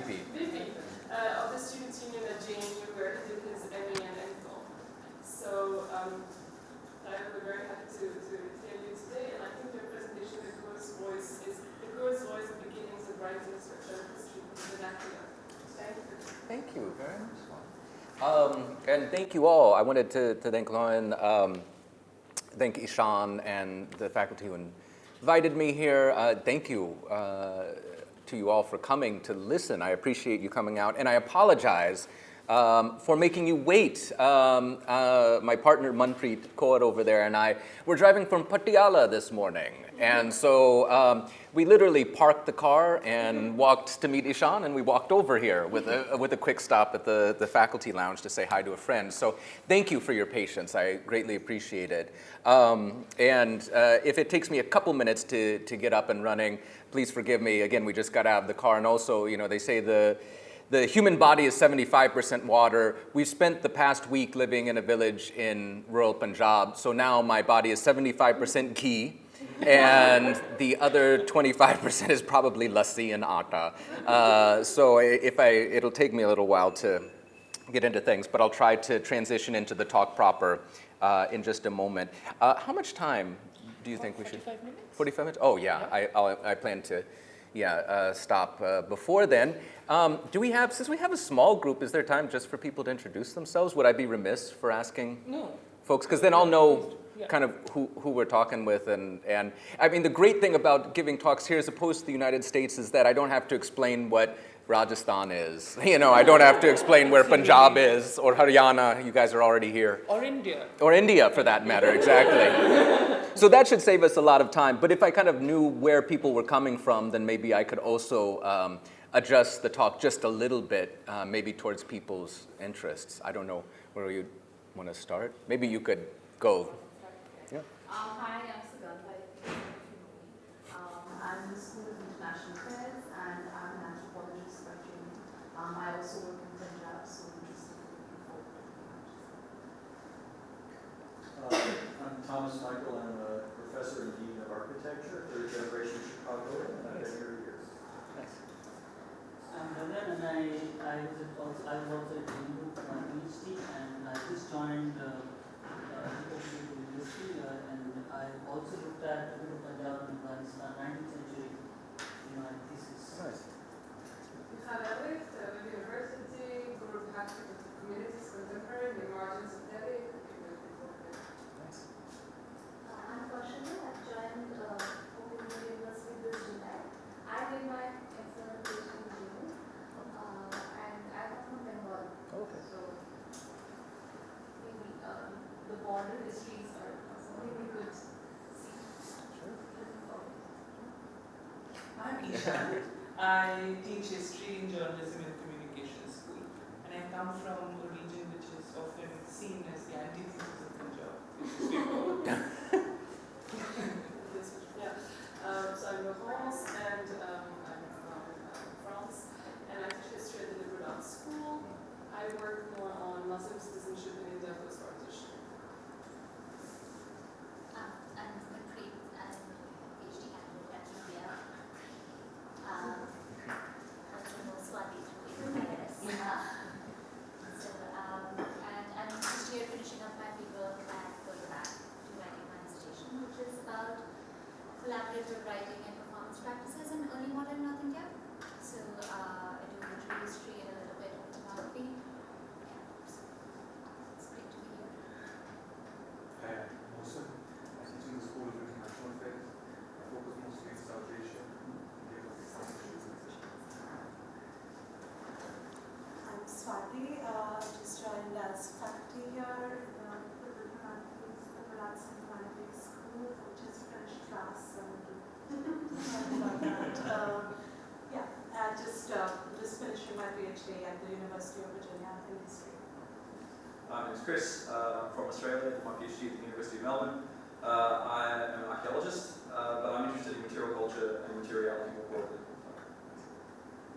VP. Of the Students' Union at JNU, where he did his MA and MPhil. So I'm very happy to hear you today, and I think your presentation, The Kurds Voice, is the Kurds Voice, the beginnings of writing social history in vernacular. Thank you. Thank you very much. And thank you all. I wanted to thank Lauren, thank Ishan and the faculty who invited me here. Thank you to you all for coming to listen. I appreciate you coming out, and I apologize for making you wait. My partner Manpreet Kaur over there and I were driving from Patiala this morning, and so we literally parked the car and walked to meet Ishan, and we walked over here with a quick stop at the faculty lounge to say hi to a friend. So thank you for your patience. I greatly appreciate it. And if it takes me a couple minutes to get up and running, please forgive me. Again, we just got out of the car, and also, you know, they say the human body is 75% water. We've spent the past week living in a village in rural Punjab, so now my body is 75% ghee, and the other 25% is probably lassi and atta. So it'll take me a little while to get into things, but I'll try to transition into the talk proper in just a moment. How much time do you think we should? 45 minutes. 45 minutes? Oh yeah, I plan to stop before then. Since we have a small group, is there time just for people to introduce themselves? Would I be remiss for asking folks? Because then I'll know kind of who we're talking with. And I mean, the great thing about giving talks here as opposed to the United States is that I don't have to explain what Rajasthan is. You know, I don't have to explain where Punjab is or Haryana. You guys are already here. Or India. Or India, for that matter, exactly. So that should save us a lot of time. But if I kind of knew where people were coming from, then maybe I could also adjust the talk just a little bit, maybe towards people's interests. I don't know where you want to start. Maybe you could go. Yeah. Hi, I'm Sugandha. I'm in the School of International Affairs, and I'm an anthropologist by training. I also work in Punjab, so I'm just looking forward to the I'm Thomas Michael. I'm a professor and dean of architecture, third generation Chicagoan, and I've been here years. Nice. I'm Gagan, and I was also at JGLS for my PhD, and I just joined the university, and I also looked at a bit of Punjab and Afghanistan, 19th century, in my thesis. Nice. Khan Elliott, University, Guru Bhakti Communities Contemporary, the margins of Delhi. Nice. I'm Kaushali. I've joined Open University this July. I did my excellent PhD in June, and I come from Bengal. Okay. So maybe the border histories are something we could see. Sure. Looking forward. I'm Ishan. I teach history in journalism and communications school, and I come from a region which is often seen as the antithesis of Punjab. So I'm Laurence, and I'm from France, and I teach history at the Liberal Arts School. I work more on Muslim citizenship in India post-partition. I'm Manpreet. I'm a PhD candidate at India. Also know Swati through JGLS. And I'm just here finishing up my paper and going back to writing my dissertation, which is about collaborative writing and performance practices in early modern North India. So I do literary history and a little bit of ethnography. Yeah, it's great to be here. Hi, I'm Mohsen. I teach in the School of International Affairs. I focus mostly in South Asia. I'm Swati. I just joined as faculty here in the Liberal Arts and Humanities School. I just finished class and about that. I just finishing my PhD at the University of Virginia in history. My name is Chris. I'm from Australia. I did my PhD at the University of Melbourne. I am an archaeologist, but I'm interested in material culture and materiality more broadly.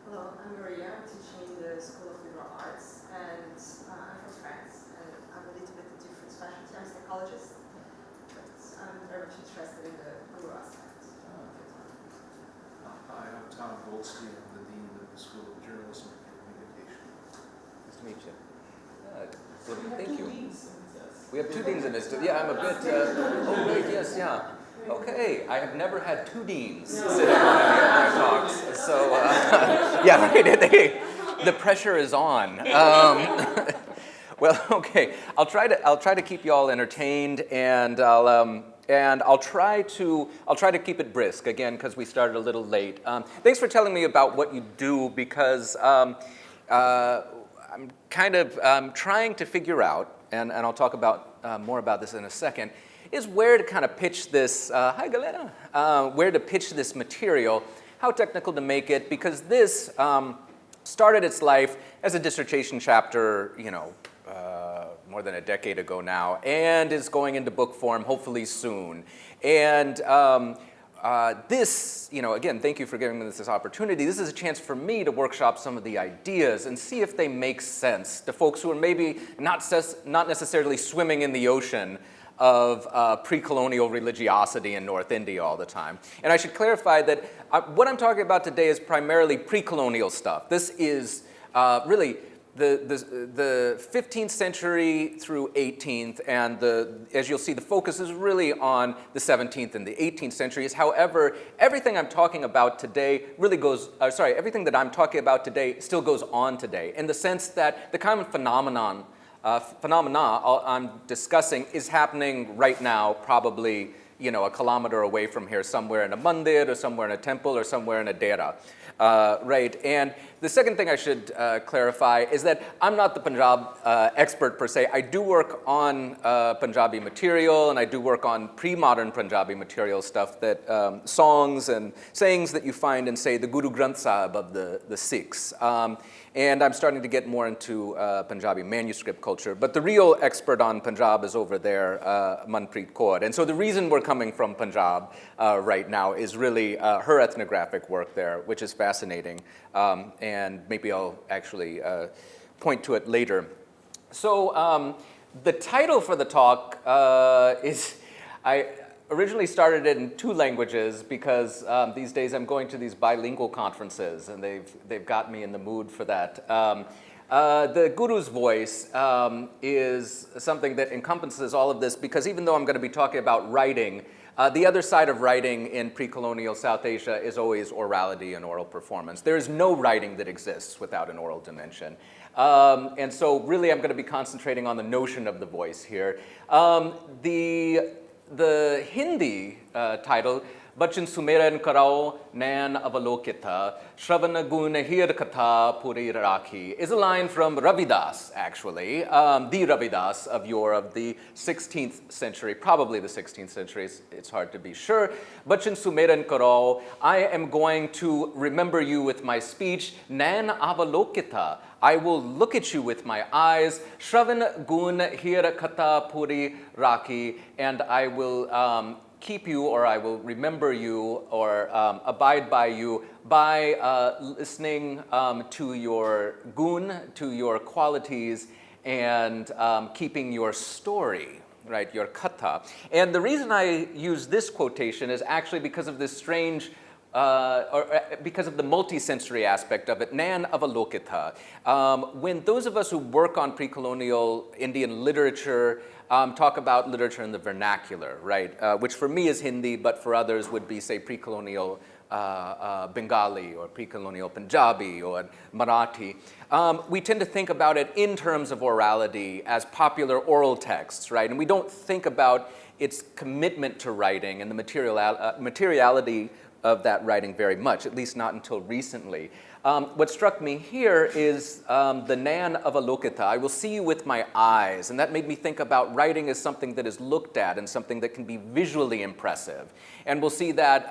Hello, I'm Maria. I'm teaching in the School of Liberal Arts, and I'm from France, and I'm a little bit a different specialty. I'm a psychologist, but I'm very much interested in the rural aspect. Hi, I'm Tom Goldstein. I'm the Dean of the School of Journalism you. So we have Thank two you. deans with us. We have two deans in this. Yeah, I'm a bit. Oh, great. Yes, yeah. Okay, I have never had two deans sitting on any of my talks. So, yeah, right. The pressure is on. Well, okay. I'll try to keep you all entertained, and I'll try to keep it brisk again because we started a little late. Thanks for telling me about what you do, because I'm kind of trying to figure out, and I'll talk about more about this in a second, is where to kind of pitch this. Hi, Galera. Where to pitch this material, how technical to make it, because this started its life as a dissertation chapter, more than a decade ago now, and is going into book form hopefully soon. And this, again, thank you for giving me this opportunity. This is a chance for me to workshop some of the ideas and see if they make sense to folks who are maybe not necessarily swimming in the ocean of pre-colonial religiosity in North India all the time. And I should clarify that what I'm talking about today is primarily pre-colonial stuff. This is really the 15th century through 18th, and as you'll see, the focus is really on the 17th and the 18th centuries. However, everything I'm talking about today really everything that I'm talking about today still goes on today, in the sense that the kind of phenomena I'm discussing is happening right now, probably a kilometer away from here, somewhere in a mandir, or somewhere in a temple, or somewhere in a dera. Right, and the second thing I should clarify is that I'm not the Punjab expert per se. I do work on Punjabi material, and I do work on pre-modern Punjabi material stuff, that songs and sayings that you find in, say, the Guru Granth Sahib of the Sikhs. And I'm starting to get more into Punjabi manuscript culture. But the real expert on Punjab is over there, Manpreet Kaur. And so the reason we're coming from Punjab right now is really her ethnographic work there, which is fascinating. And maybe I'll actually point to it later. So the title for the talk is, I originally started it in 2 languages because these days I'm going to these bilingual conferences, and they've got me in the mood for that. The Guru's voice is something that encompasses all of this, because even though I'm going to be talking about writing, the other side of writing in pre-colonial South Asia is always orality and oral performance. There is no writing that exists without an oral dimension. And so really I'm going to be concentrating on the notion of the voice here. The Hindi title, Bachan Sumeran Karao Nan Avalokita, Shravana Gunahir Katha Puri Rakhi, is a line from Ravidas, actually, the Ravidas of the 16th century, probably the 16th century, it's hard to be sure. Bachan Sumeran Karao, I am going to remember you with my speech, Nan Avalokita, I will look at you with my eyes, Shravan Gun Hira Kata Puri Rakhi, and I will keep you, or I will remember you, or abide by you by listening to your gun, to your qualities, and keeping your story, right, your katha. And the reason I use this quotation is actually because of this strange because of the multisensory aspect of it, Nan Avalokita. When those of us who work on pre-colonial Indian literature talk about literature in the vernacular, right, which for me is Hindi, but for others would be, say, pre-colonial Bengali or pre-colonial Punjabi or Marathi, we tend to think about it in terms of orality as popular oral texts, right? And we don't think about its commitment to writing and the materiality of that writing very much, at least not until recently. What struck me here is the Nan Avalokita, I will see you with my eyes, and that made me think about writing as something that is looked at and something that can be visually impressive. And we'll see that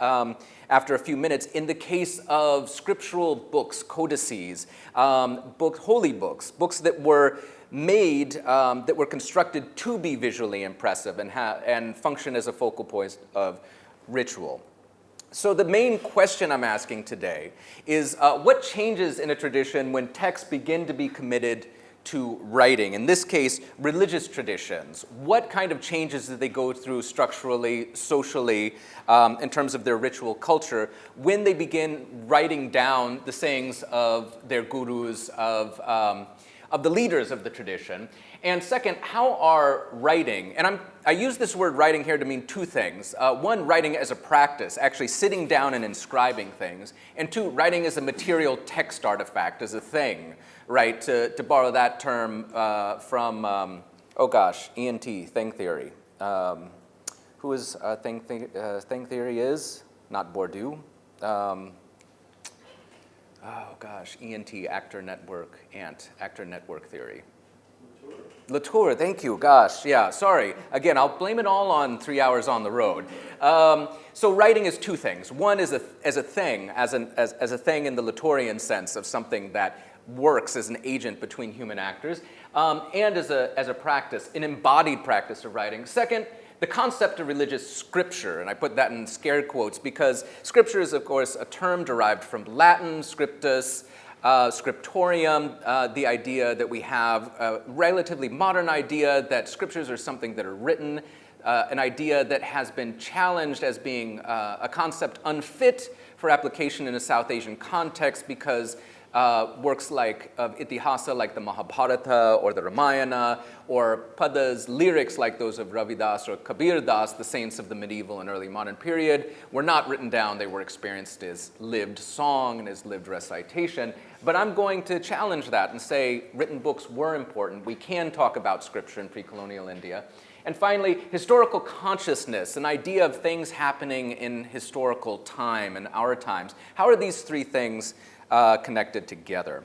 after a few minutes in the case of scriptural books, codices, holy books, books that were made, that were constructed to be visually impressive and function as a focal point of ritual. So the main question I'm asking today is what changes in a tradition when texts begin to be committed to writing? In this case, religious traditions. What kind of changes do they go through structurally, socially, in terms of their ritual culture when they begin writing down the sayings of their gurus, of of the leaders of the tradition? And second, how are writing, and I use this word writing here to mean two things. One, writing as a practice, actually sitting down and inscribing things. And two, writing as a material text artifact, as a thing, right? To borrow that term from, ENT, thing theory. Who is thing theory is? Not Bourdieu. ENT, actor network theory. Latour, thank you, gosh, yeah, sorry. Again, I'll blame it all on 3 hours on the road. So writing is two things. One is as a thing in the Latourian sense of something that works as an agent between human actors, and as a practice, an embodied practice of writing. Second, the concept of religious scripture, and I put that in scare quotes because scripture is, of course, a term derived from Latin, scriptus, scriptorium, the idea that we have a relatively modern idea that scriptures are something that are written, an idea that has been challenged as being a concept unfit for application in a South Asian context because works like of Itihasa like the Mahabharata or the Ramayana, or padas, lyrics like those of Ravidas or Kabir Das, the saints of the medieval and early modern period, were not written down. They were experienced as lived song and as lived recitation. But I'm going to challenge that and say written books were important. We can talk about scripture in pre-colonial India. And finally, historical consciousness, an idea of things happening in historical time and our times. How are these three things connected together?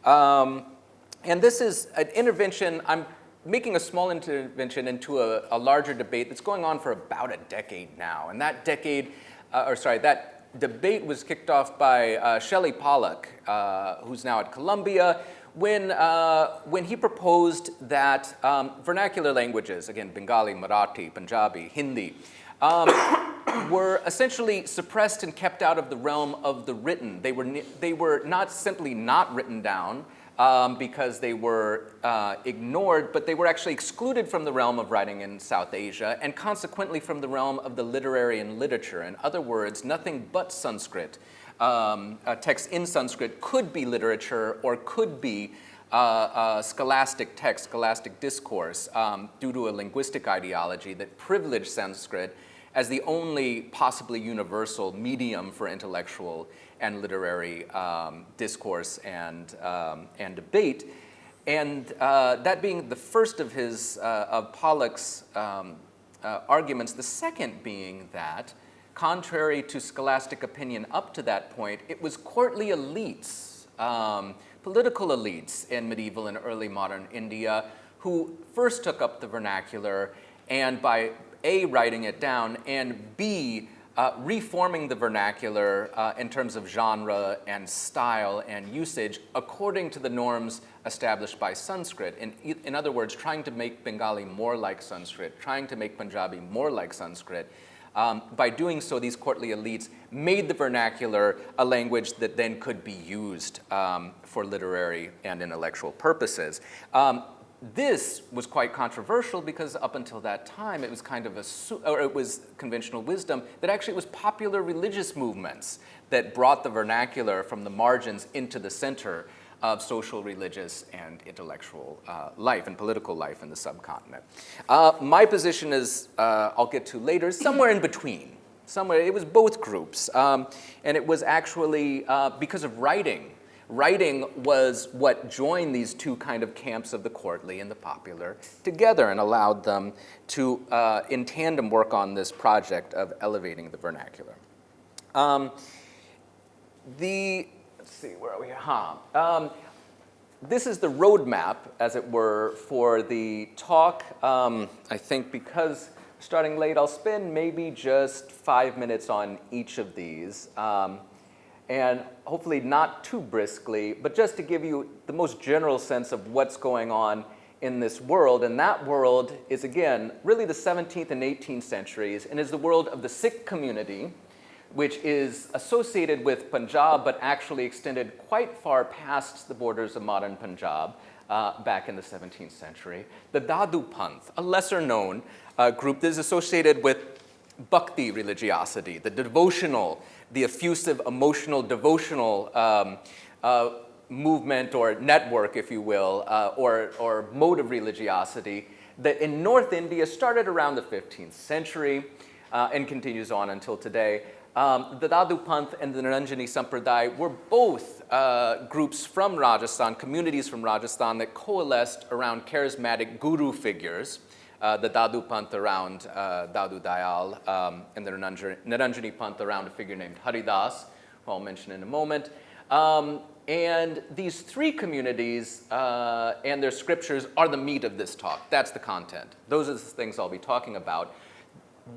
And this is an intervention. I'm making a small intervention into a larger debate that's going on for about a decade now. And that debate was kicked off by Shelley Pollack, who's now at Columbia, when he proposed that vernacular languages, again, Bengali, Marathi, Punjabi, Hindi, were essentially suppressed and kept out of the realm of the written. They were not simply not written down because they were ignored, but they were actually excluded from the realm of writing in South Asia and consequently from the realm of the literary and literature. In other words, nothing but Sanskrit, texts in Sanskrit could be literature or could be scholastic text, scholastic discourse, due to a linguistic ideology that privileged Sanskrit as the only possibly universal medium for intellectual and literary discourse and debate. And that being the first of of Pollack's arguments, the second being that, contrary to scholastic opinion up to that point, it was courtly elites, political elites in medieval and early modern India who first took up the vernacular, and by A, writing it down, and B, reforming the vernacular in terms of genre and style and usage according to the norms established by Sanskrit. In other words, trying to make Bengali more like Sanskrit, trying to make Punjabi more like Sanskrit. By doing so, these courtly elites made the vernacular a language that then could be used for literary and intellectual purposes. This was quite controversial because up until that time, it was kind of it was conventional wisdom that actually it was popular religious movements that brought the vernacular from the margins into the center of social, religious, and intellectual life and political life in the subcontinent. My position is, I'll get to later, somewhere in between. Somewhere, it was both groups. And it was actually because of writing. Writing was what joined these two kind of camps of the courtly and the popular together and allowed them to, in tandem, work on this project of elevating the vernacular. Let's see, where are we? This is the roadmap, as it were, for the talk. I think because starting late, I'll spend maybe just 5 minutes on each of these. And hopefully not too briskly, but just to give you the most general sense of what's going on in this world. And that world is, again, really the 17th and 18th centuries, and is the world of the Sikh community, which is associated with Punjab, but actually extended quite far past the borders of modern Punjab back in the 17th century. The Dadu Panth, a lesser-known group that is associated with bhakti religiosity, the devotional, the effusive, emotional, devotional movement or network, if you will, or mode of religiosity that in North India started around the 15th century and continues on until today. The Dadu Panth and the Niranjani Sampradaya were both groups from Rajasthan, communities from Rajasthan that coalesced around charismatic guru figures. The Dadu Panth around Dadu Dayal, and the Niranjani Panth around a figure named Haridas, who I'll mention in a moment. And these three communities and their scriptures are the meat of this talk. That's the content. Those are the things I'll be talking about.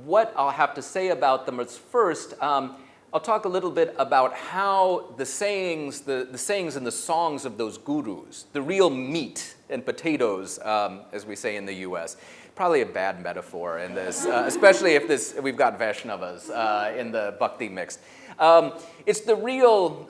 What I'll have to say about them is first, I'll talk a little bit about how the sayings, the sayings and the songs of those gurus, the real meat and potatoes, as we say in the U.S., probably a bad metaphor in this, especially if we've got Vaishnavas in the bhakti mix. It's the real,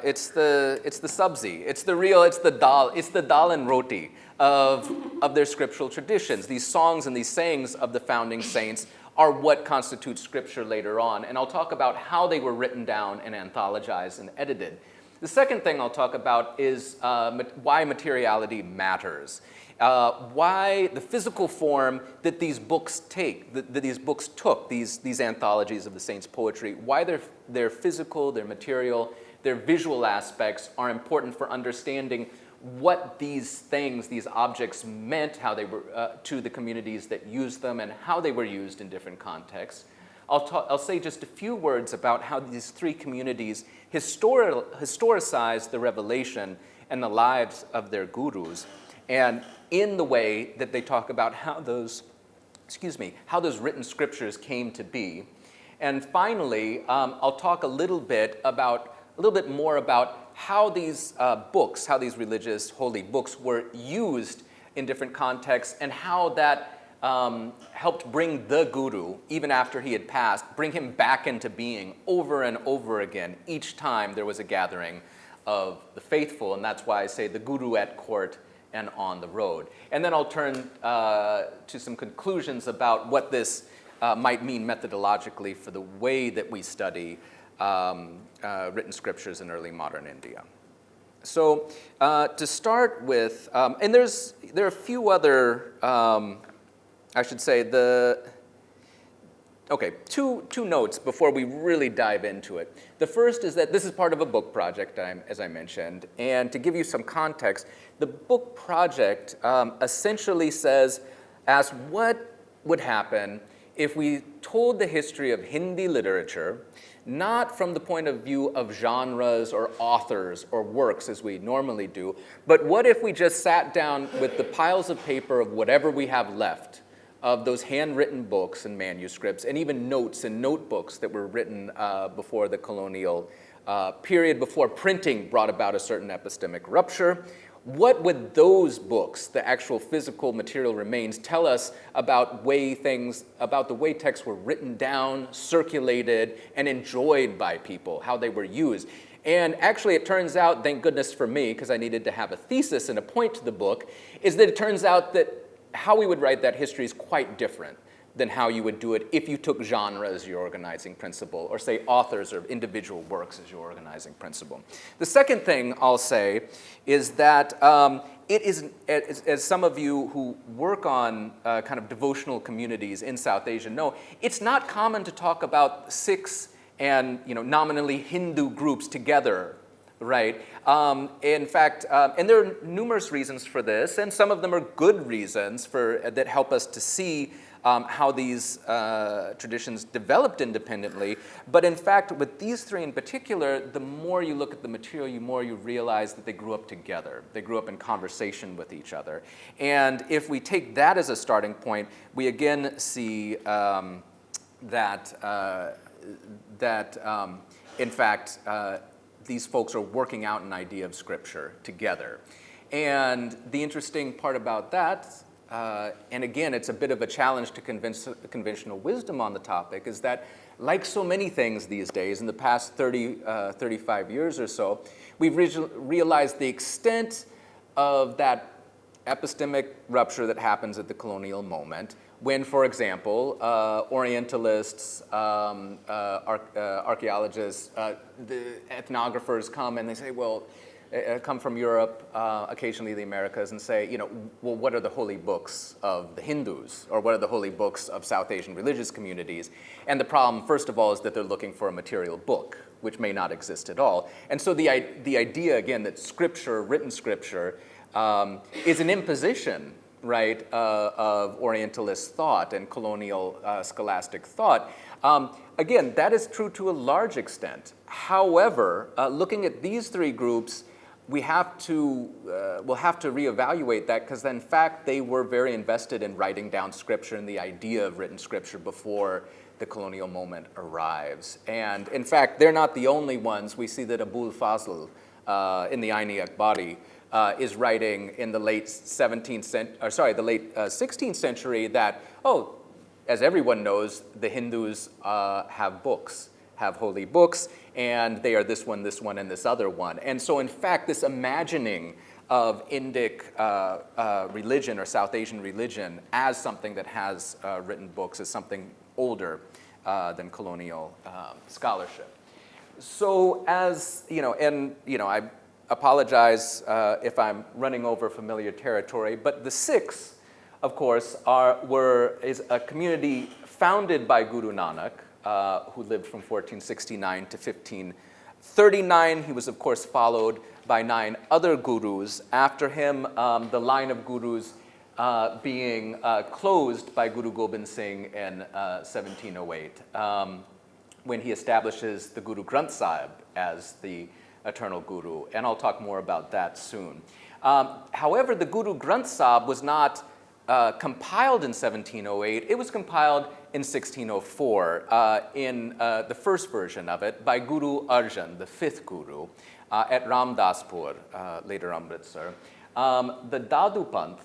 it's the sabzi, it's the dal and roti of their scriptural traditions. These songs and these sayings of the founding saints are what constitutes scripture later on. And I'll talk about how they were written down and anthologized and edited. The second thing I'll talk about is why materiality matters. Why the physical form that these books take, that these books took, these anthologies of the saints' poetry, why their physical, their material, their visual aspects are important for understanding what these things, these objects meant, how they were to the communities that used them, and how they were used in different contexts. I'll say just a few words about how these three communities historicized the revelation and the lives of their gurus, and in the way that they talk about how those written scriptures came to be. And finally, I'll talk a little bit more about how these books, how these religious holy books were used in different contexts, and how that helped bring the guru, even after he had passed, bring him back into being over and over again, each time there was a gathering of the faithful. And that's why I say the guru at court and on the road. And then I'll turn to some conclusions about what this might mean methodologically for the way that we study written scriptures in early modern India. So to start with, and there are a few other, I should say, two notes before we really dive into it. The first is that this is part of a book project, as I mentioned, and to give you some context, the book project essentially asks what would happen if we told the history of Hindi literature not from the point of view of genres or authors or works as we normally do, but what if we just sat down with the piles of paper of whatever we have left of those handwritten books and manuscripts and even notes and notebooks that were written before the colonial period, before printing brought about a certain epistemic rupture. What would those books, the actual physical material remains, tell us about the way texts were written down, circulated, and enjoyed by people, how they were used? And actually, it turns out, thank goodness for me, because I needed to have a thesis and a point to the book, is that it turns out that how we would write that history is quite different than how you would do it if you took genre as your organizing principle, or say authors or individual works as your organizing principle. The second thing I'll say is that it is, as some of you who work on kind of devotional communities in South Asia know, it's not common to talk about Sikhs and nominally Hindu groups together, right? In fact, and there are numerous reasons for this, and some of them are good reasons that help us to see how these traditions developed independently. But in fact, with these three in particular, the more you look at the material, the more you realize that they grew up together. They grew up in conversation with each other. And if we take that as a starting point, we again see that in fact, these folks are working out an idea of scripture together. And the interesting part about that, and again, it's a bit of a challenge to convince conventional wisdom on the topic, is that like so many things these days, in the past 35 years or so, we've realized the extent of that epistemic rupture that happens at the colonial moment when, for example, Orientalists, archaeologists, the ethnographers come and they say, well, come from Europe, occasionally the Americas, and say, you know, well, what are the holy books of the Hindus, or what are the holy books of South Asian religious communities? And the problem, first of all, is that they're looking for a material book, which may not exist at all. And so the idea, again, that scripture, written scripture, is an imposition, right, of Orientalist thought and colonial scholastic thought. Again, that is true to a large extent. However, looking at these three groups, we'll have to reevaluate that, because in fact they were very invested in writing down scripture and the idea of written scripture before the colonial moment arrives. And in fact, they're not the only ones. We see that Abul Fazl in the Ain-i Akbari is writing in the late 16th century that, oh, as everyone knows, the Hindus have books, have holy books, and they are this one, and this other one. And so in fact, this imagining of Indic religion or South Asian religion as something that has written books is something older than colonial scholarship. So as, you know, and, you know, I apologize if I'm running over familiar territory, but the Sikhs, of course, is a community founded by Guru Nanak, who lived from 1469 to 1539. He was, of course, followed by 9 other gurus. After him, the line of gurus being closed by Guru Gobind Singh in 1708, when he establishes the Guru Granth Sahib as the eternal guru. And I'll talk more about that soon. However, the Guru Granth Sahib was not compiled in 1708. It was compiled in 1604 in the first version of it by Guru Arjan, the 5th Guru, at Ramdaspur, later Amritsar. The Dadu Panth,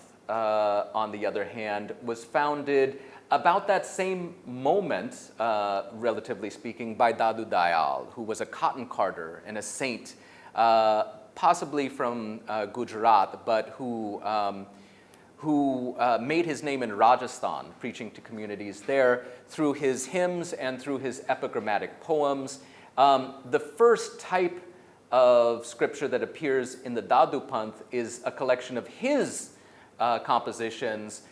on the other hand, was founded about that same moment, relatively speaking, by Dadu Dayal, who was a cotton carter and a saint, possibly from Gujarat, but who made his name in Rajasthan, preaching to communities there through his hymns and through his epigrammatic poems. The first type of scripture that appears in the Dadu Panth is a collection of his compositions,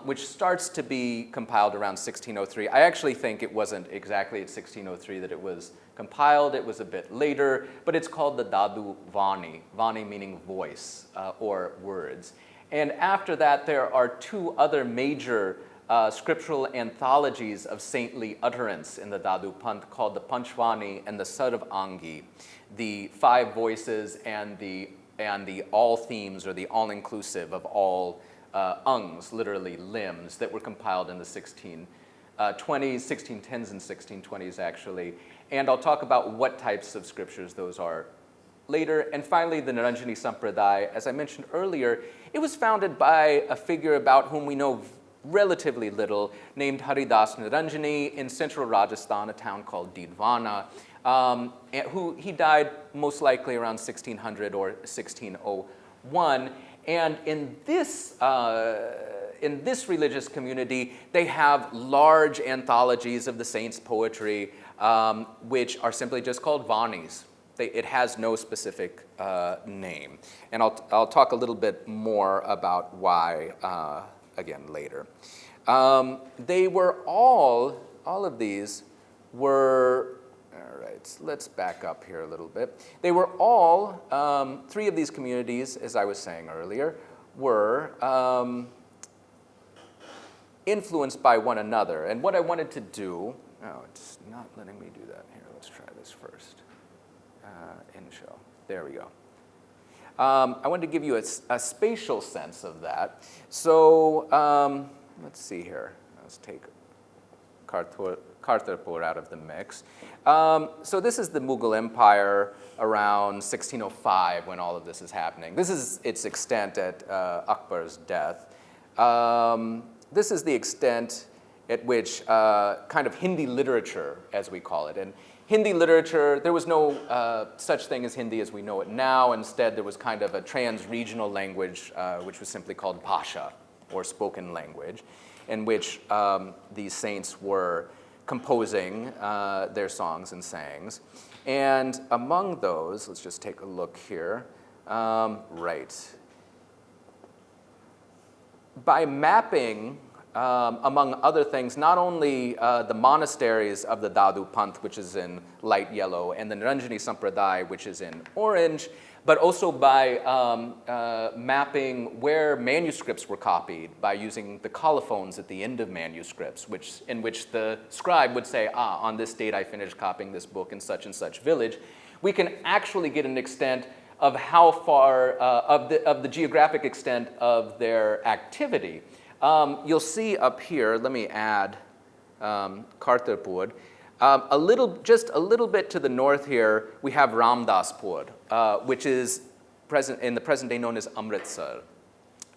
which starts to be compiled around 1603. I actually think it wasn't exactly at 1603 that it was compiled. It was a bit later, but it's called the Dadu Vani, Vani meaning voice or words. And after that, there are 2 other major scriptural anthologies of saintly utterance in the Dadu Panth called the Panchvani and the Sarv Angi, the 5 voices and the all themes, or the all-inclusive of all angs, literally limbs, that were compiled in the 1610s and 1620s, actually. And I'll talk about what types of scriptures those are later. And finally, the Niranjani Sampradaya, as I mentioned earlier, it was founded by a figure about whom we know relatively little, named Haridas Niranjani in central Rajasthan, a town called Didwana, who he died most likely around 1600 or 1601. And in this religious community, they have large anthologies of the saints' poetry, which are simply just called Vanis. It has no specific name. And I'll talk a little bit more about why, again, later. They were all of these were, all right, so let's back up here a little bit. They were all, 3 of these communities, as I was saying earlier, were influenced by one another. And what I wanted to do, oh, it's not letting me do that here. Let's try this first. In show. There we go. I wanted to give you a spatial sense of that. So let's see here. Let's take Kartarpur out of the mix. So this is the Mughal Empire around 1605 when all of this is happening. This is its extent at Akbar's death. This is the extent at which kind of Hindi literature, as we call it. And Hindi literature, there was no such thing as Hindi as we know it now. Instead, there was kind of a trans-regional language, which was simply called Bhasha, or spoken language, in which these saints were composing their songs and sayings. And among those, let's just take a look here. Right. By mapping, among other things, not only the monasteries of the Dadu Panth, which is in light yellow, and the Niranjani Sampradaya, which is in orange, but also by mapping where manuscripts were copied by using the colophons at the end of manuscripts, in which the scribe would say, on this date I finished copying this book in such and such village, we can actually get an extent of how far, of the geographic extent of their activity. You'll see up here, let me add Kartarpur. Just a little bit to the north here, we have Ramdaspur, which is in the present day known as Amritsar.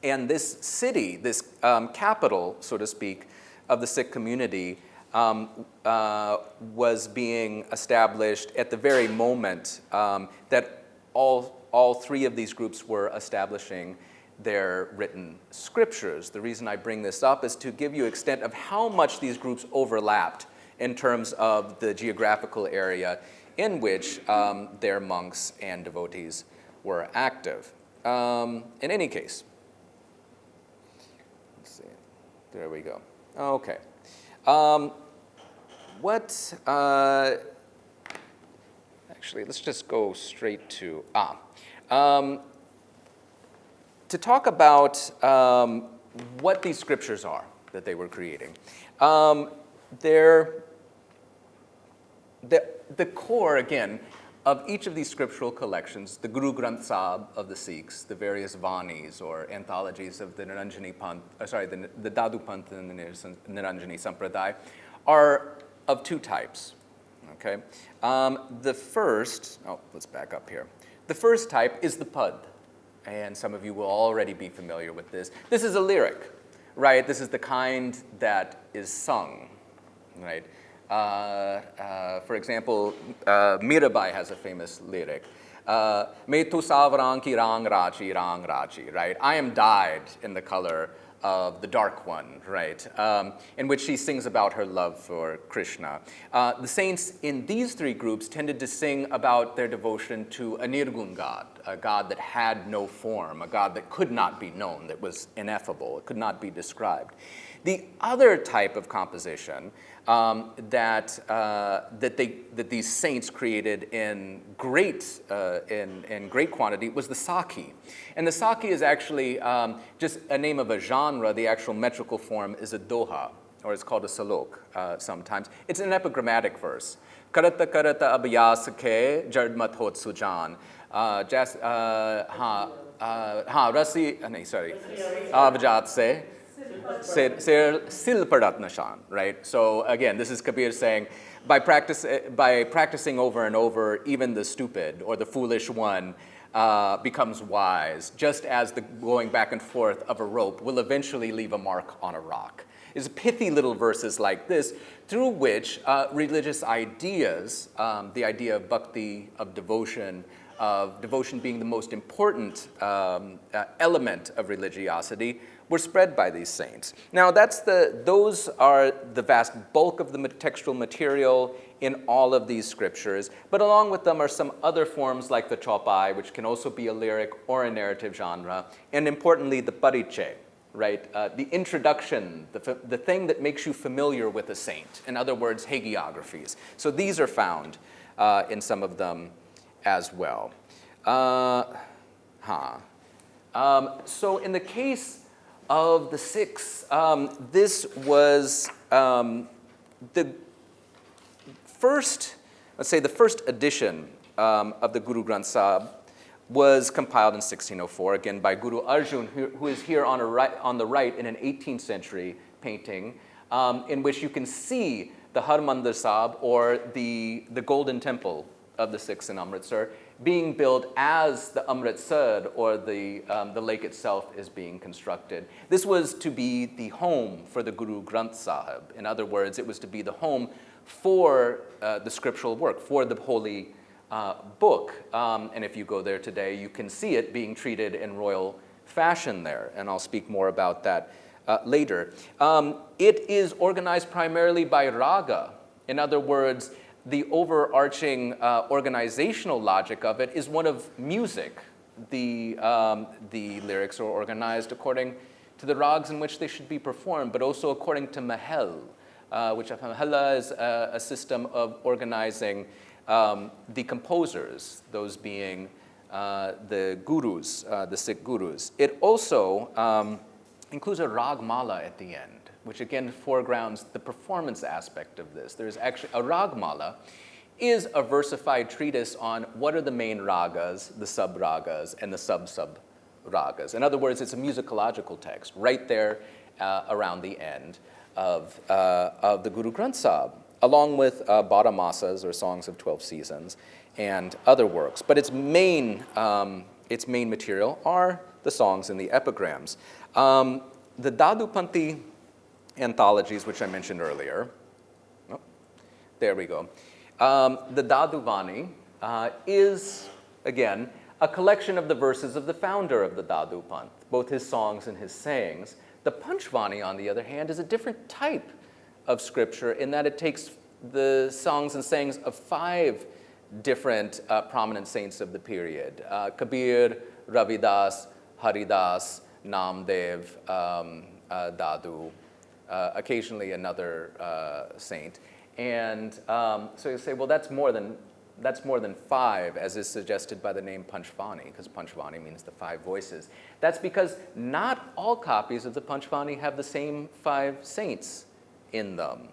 And this city, this capital, so to speak, of the Sikh community was being established at the very moment that all three of these groups were establishing their written scriptures. The reason I bring this up is to give you extent of how much these groups overlapped in terms of the geographical area in which their monks and devotees were active. In any case, let's see, there we go. Okay. Actually, let's just go straight to, to talk about what these scriptures are that they were creating. The core, again, of each of these scriptural collections, the Guru Granth Sahib of the Sikhs, the various Vanis or anthologies of the Niranjani Panth, the Dadu Panth and the Niranjani Sampradaya, are of two types. Okay, the first, let's back up here. The first type is the pad, and some of you will already be familiar with this. This is a lyric, right? This is the kind that is sung, right? For example, Mirabai has a famous lyric. Me tu savrang ki rang rachi, right? I am dyed in the color of the dark one, right? In which she sings about her love for Krishna. The saints in these three groups tended to sing about their devotion to a nirgun God, a God that had no form, a God that could not be known, that was ineffable, it could not be described. The other type of composition that these saints created in great quantity was the Saki. And the Saki is actually just a name of a genre. The actual metrical form is a doha, or it's called a salok sometimes. It's an epigrammatic verse. Karata karata abhyas ke jardmat hot sujan. Rasi, avjat se. Sil padat nashan, right? So again, this is Kabir saying, by practicing over and over, even the stupid or the foolish one becomes wise, just as the going back and forth of a rope will eventually leave a mark on a rock. It's pithy little verses like this, through which religious ideas, the idea of bhakti, of devotion being the most important element of religiosity, were spread by these saints. Now, those are the vast bulk of the textual material in all of these scriptures, but along with them are some other forms like the chopai, which can also be a lyric or a narrative genre, and importantly, the pariche, right? The introduction, the thing that makes you familiar with a saint. In other words, hagiographies. So these are found in some of them as well. So in the case of the Sikhs, this was the first, the first edition of the Guru Granth Sahib was compiled in 1604, again by Guru Arjun, who is here on the right in an 18th century painting, in which you can see the Harmandir Sahib, or the Golden Temple of the Sikhs in Amritsar, being built as the Amritsar, or the lake itself, is being constructed. This was to be the home for the Guru Granth Sahib. In other words, it was to be the home for the scriptural work, for the holy book. And if you go there today, you can see it being treated in royal fashion there, and I'll speak more about that later. It is organized primarily by raga. In other words, the overarching organizational logic of it is one of music, the lyrics are organized according to the rags in which they should be performed, but also according to mahal, which mahalla is a system of organizing the composers, those being the gurus, the Sikh gurus. It also includes a rag mala at the end, which again foregrounds the performance aspect of this. There's actually a rag mala is a versified treatise on what are the main ragas, the sub-ragas, and the sub-sub ragas. In other words, it's a musicological text right there around the end of the Guru Granth Sahib, along with Baramasas, or Songs of 12 Seasons, and other works. But its main material are the songs and the epigrams. The Dadupanthi anthologies, which I mentioned earlier, there we go. The Daduvani is, again, a collection of the verses of the founder of the Dadu Panth, both his songs and his sayings. The Panchvani, on the other hand, is a different type of scripture in that it takes the songs and sayings of 5 different prominent saints of the period: Kabir, Ravidas, Haridas, Namdev, Dadu, occasionally another saint. And so you say, well, that's more than 5, as is suggested by the name Panchvani, because Panchvani means the 5 voices. That's because not all copies of the Panchvani have the same 5 saints in them,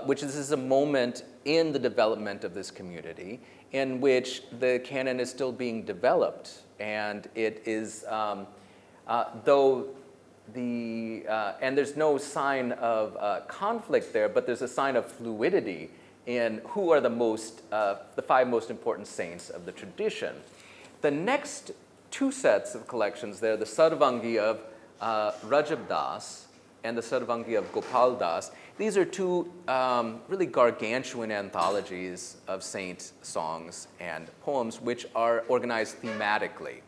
which is a moment in the development of this community in which the canon is still being developed. And it is, and there's no sign of conflict there, but there's a sign of fluidity in who are the 5 most important saints of the tradition. The next 2 sets of collections there, the Sarvangi of Rajab Das and the Sarvangi of Gopal Das, these are 2 really gargantuan anthologies of saint songs and poems which are organized thematically.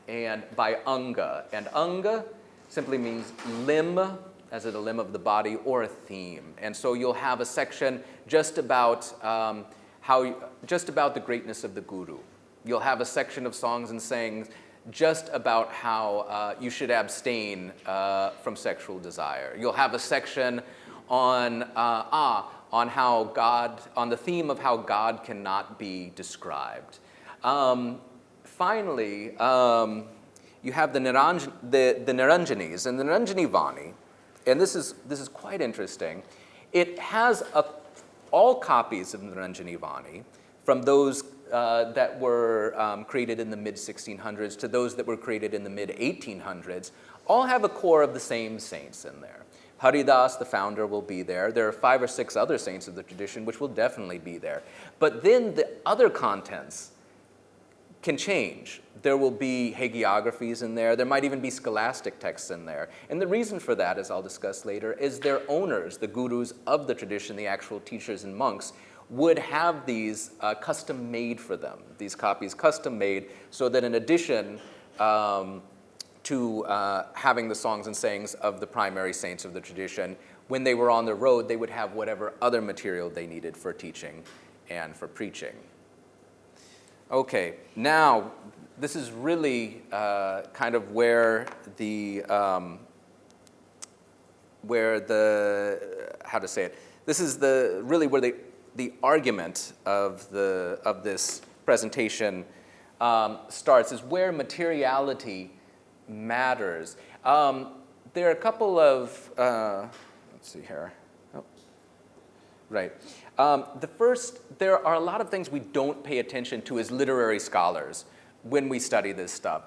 And by anga. And anga simply means limb, as in a limb of the body, or a theme. And so you'll have a section just about the greatness of the guru. You'll have a section of songs and sayings just about how you should abstain from sexual desire. You'll have a section on the theme of how God cannot be described. Finally, you have the Niranjanis and the Niranjani Vani, and this is quite interesting. It has all copies of Niranjani Vani, from those that were created in the mid-1600s to those that were created in the mid-1800s, all have a core of the same saints in there. Haridas, the founder, will be there. There are 5 or 6 other saints of the tradition which will definitely be there. But then the other contents can change. There will be hagiographies in there. There might even be scholastic texts in there. And the reason for that, as I'll discuss later, is their owners, the gurus of the tradition, the actual teachers and monks, would have these custom made for them, these copies custom made, so that in addition to having the songs and sayings of the primary saints of the tradition, when they were on the road, they would have whatever other material they needed for teaching and for preaching. Okay, now this is really kind of where the how to say it. This is really where the argument of this presentation starts, is where materiality matters. There are a couple of let's see here. Oh, right. The first, there are a lot of things we don't pay attention to as literary scholars when we study this stuff.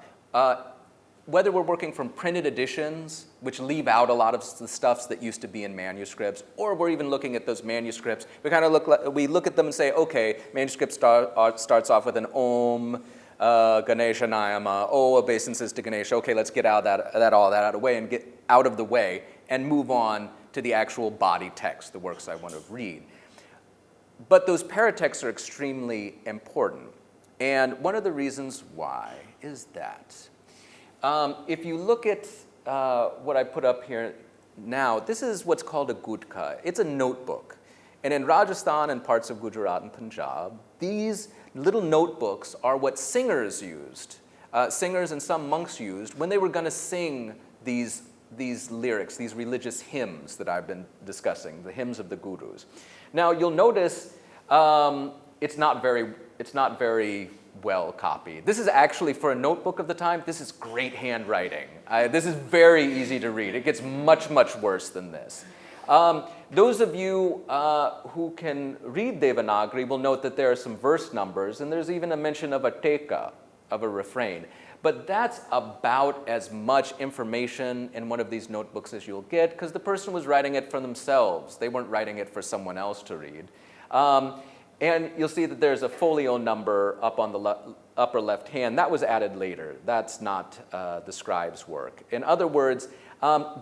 Whether we're working from printed editions, which leave out a lot of the stuff that used to be in manuscripts, or we're even looking at those manuscripts, we look at them and say, okay, manuscript starts off with an Om, Ganesha Nayama, obeisances to Ganesha. Okay, let's get all that out of the way and get out of the way and move on to the actual body text, the works I want to read. But those paratexts are extremely important. And one of the reasons why is that if you look at what I put up here now, this is what's called a gutka. It's a notebook. And in Rajasthan and parts of Gujarat and Punjab, these little notebooks are what singers used, singers and some monks used when they were going to sing these lyrics, these religious hymns that I've been discussing, the hymns of the gurus. Now you'll notice it's not very well copied. This is actually, for a notebook of the time, this is great handwriting. This is very easy to read. It gets much, much worse than this. Those of you who can read Devanagari will note that there are some verse numbers, and there's even a mention of a teka, of a refrain. But that's about as much information in one of these notebooks as you'll get, because the person was writing it for themselves. They weren't writing it for someone else to read. And you'll see that there's a folio number up on the upper left hand. That was added later. That's not the scribe's work. In other words,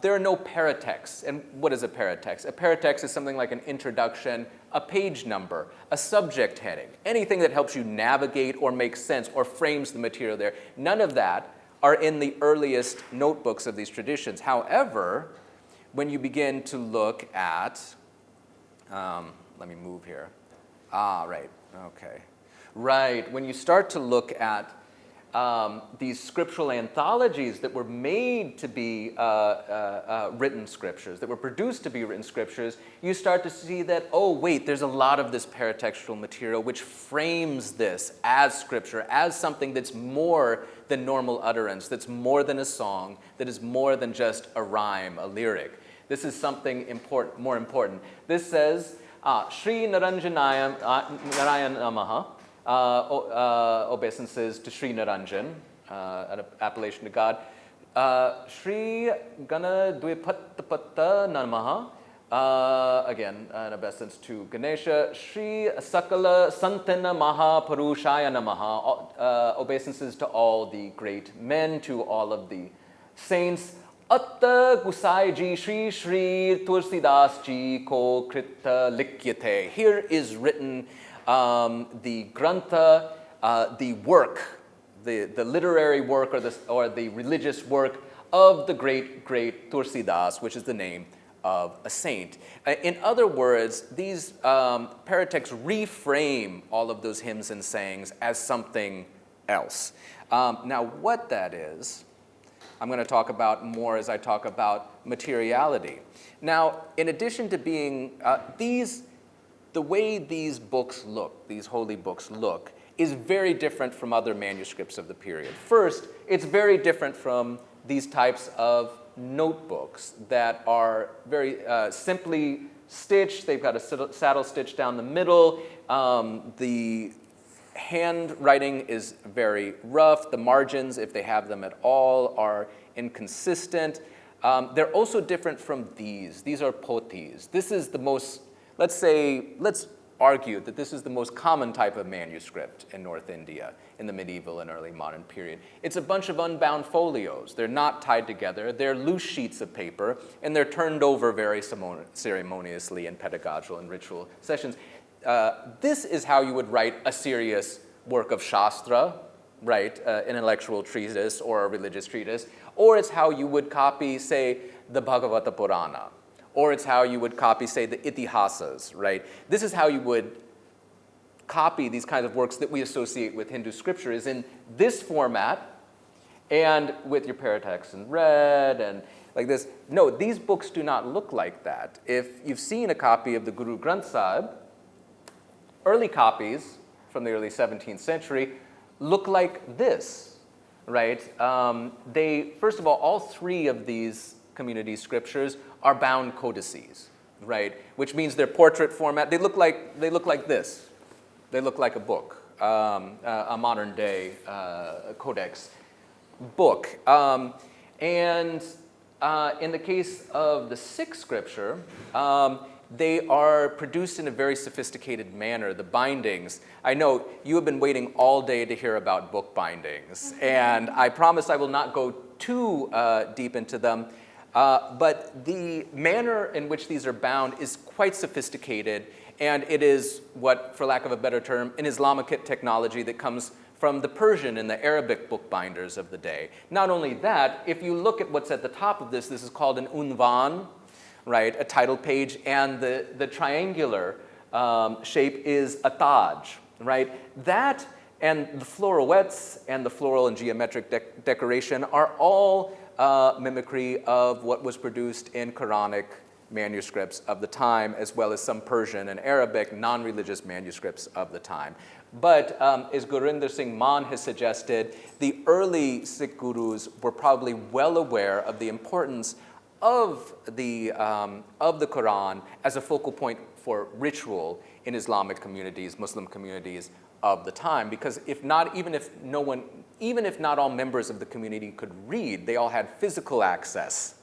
there are no paratexts. And what is a paratext? A paratext is something like an introduction, a page number, a subject heading, anything that helps you navigate or make sense or frames the material there. None of that are in the earliest notebooks of these traditions. However, when you begin to look at, let me move here. Right, okay. Right, when you start to look at these scriptural anthologies that were made to be written scriptures, that were produced to be written scriptures, you start to see that, oh wait, there's a lot of this paratextual material which frames this as scripture, as something that's more than normal utterance, that's more than a song, that is more than just a rhyme, a lyric. This is something more important. This says, Sri Naranjanaya Narayan Namaha, obeisances to Sri Naranjan, an appellation to God. Sri Gana Dvipatapata Namaha, again, an obeisance to Ganesha. Sri Sakala Santana Mahapurushaya Namaha, obeisances to all the great men, to all of the saints. Atta Gusai Ji Shri Shri Tulsidas Ji Ko Krita Likyate. Here is written the grantha, the work, the literary work or the religious work of the great Tulsidas, which is the name of a saint. In other words, these paratexts reframe all of those hymns and sayings as something else. Now, what that is, I'm going to talk about more as I talk about materiality. Now, in addition to being the way these books look, these holy books look, is very different from other manuscripts of the period. First, it's very different from these types of notebooks that are very simply stitched. They've got a saddle stitch down the middle. The handwriting is very rough. The margins, if they have them at all, are inconsistent. They're also different from these. These are pothis. This is the most, let's argue that this is the most common type of manuscript in North India in the medieval and early modern period. It's a bunch of unbound folios. They're not tied together. They're loose sheets of paper, and they're turned over very ceremoniously in pedagogical and ritual sessions. This is how you would write a serious work of Shastra, right, an intellectual treatise or a religious treatise, or it's how you would copy, say, the Bhagavata Purana, or it's how you would copy, say, the Itihasas, right? This is how you would copy these kinds of works that we associate with Hindu scripture, is in this format and with your paratext in red and like this. No, these books do not look like that. If you've seen a copy of the Guru Granth Sahib, early copies from the early 17th century look like this, right? First of all three of these community scriptures are bound codices, right? Which means they're portrait format. They look like this. They look like a book, a modern day codex book. In the case of the sixth scripture, they are produced in a very sophisticated manner. The bindings, I know you have been waiting all day to hear about book bindings, and I promise I will not go too deep into them, but the manner in which these are bound is quite sophisticated, and it is what, for lack of a better term, an Islamic technology that comes from the Persian and the Arabic bookbinders of the day. Not only that, if you look at what's at the top of this is called an unvan, right, a title page, and the triangular shape is a Taj, right? That and the florettes and the floral and geometric decoration are all mimicry of what was produced in Quranic manuscripts of the time, as well as some Persian and Arabic non-religious manuscripts of the time. But as Gurinder Singh Mann has suggested, the early Sikh gurus were probably well aware of the importance of the Quran as a focal point for ritual in Islamic communities, Muslim communities of the time, because even if not all members of the community could read, they all had physical access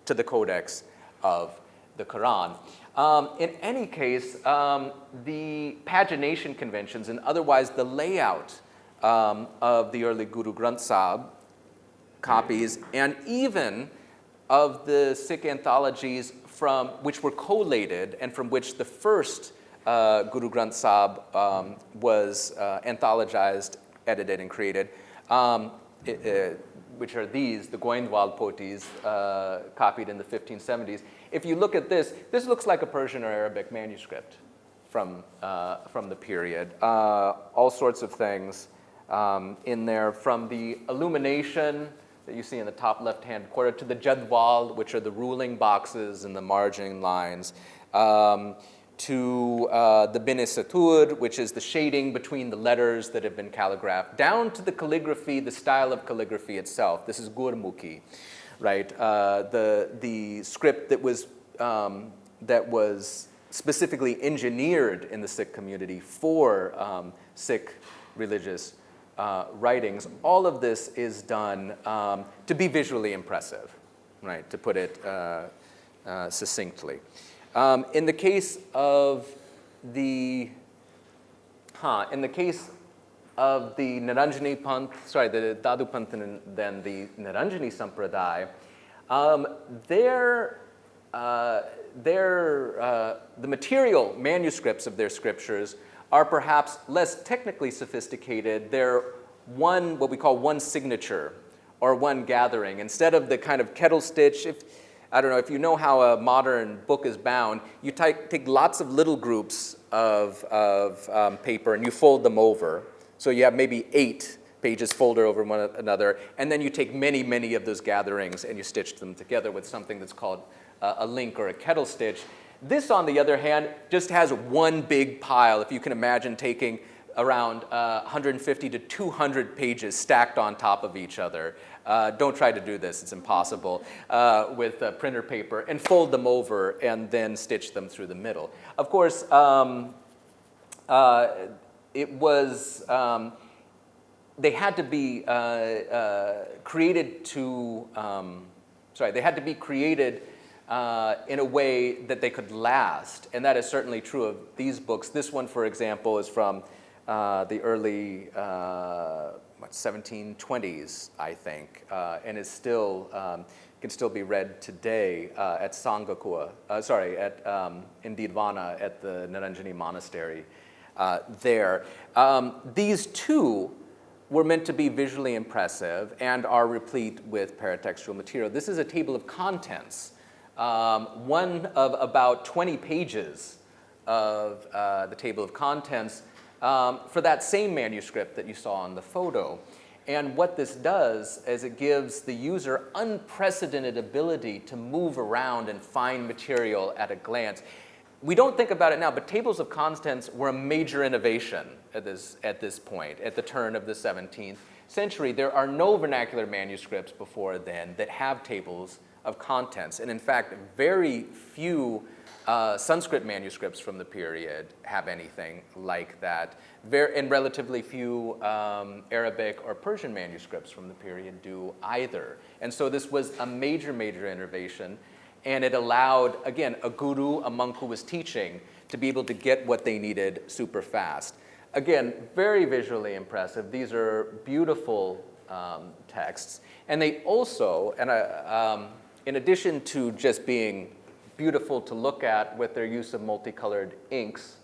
to the codex of the Quran. In any case, the pagination conventions and otherwise the layout of the early Guru Granth Sahib copies, and even of the Sikh anthologies from which were collated and from which the first Guru Granth Sahib was anthologized, edited, and created, which are these, the Goindwal Potis, copied in the 1570s. If you look at this looks like a Persian or Arabic manuscript from the period. All sorts of things in there, from the illumination that you see in the top left-hand corner to the Jadwal, which are the ruling boxes and the margin lines, to the Bin-e-Satur, which is the shading between the letters that have been calligraphed, down to the calligraphy, the style of calligraphy itself. This is Gurmukhi, right? The script that was specifically engineered in the Sikh community for Sikh religious writings. All of this is done to be visually impressive, right? To put it succinctly. In the case of the Naranjani Panth, the Dadu Panth and then the Naranjani Sampradaya, the material manuscripts of their scriptures are perhaps less technically sophisticated. They're what we call one signature or one gathering. Instead of the kind of kettle stitch, I don't know if you know how a modern book is bound, you take lots of little groups of paper and you fold them over. So you have maybe 8 pages folded over one another, and then you take many, many of those gatherings and you stitch them together with something that's called a link or a kettle stitch. This, on the other hand, just has one big pile. If you can imagine taking around 150 to 200 pages stacked on top of each other. Don't try to do this, it's impossible, with printer paper, and fold them over and then stitch them through the middle. Of course, it was, they had to be created in a way that they could last, and that is certainly true of these books. This one, for example, is from the early 1720s, I think, and is still can still be read today at Sangakua. In Didwana at the Naranjani Monastery there. These two were meant to be visually impressive and are replete with paratextual material. This is a table of contents, one of about 20 pages of the table of contents for that same manuscript that you saw on the photo. And what this does is it gives the user unprecedented ability to move around and find material at a glance. We don't think about it now, but tables of contents were a major innovation at this point, at the turn of the 17th century. There are no vernacular manuscripts before then that have tables of contents. And in fact, very few Sanskrit manuscripts from the period have anything like that. And relatively few Arabic or Persian manuscripts from the period do either. And so this was a major, major innovation. And it allowed, again, a guru, a monk who was teaching, to be able to get what they needed super fast. Again, very visually impressive. These are beautiful texts. And they also, in addition to just being beautiful to look at with their use of multicolored inks,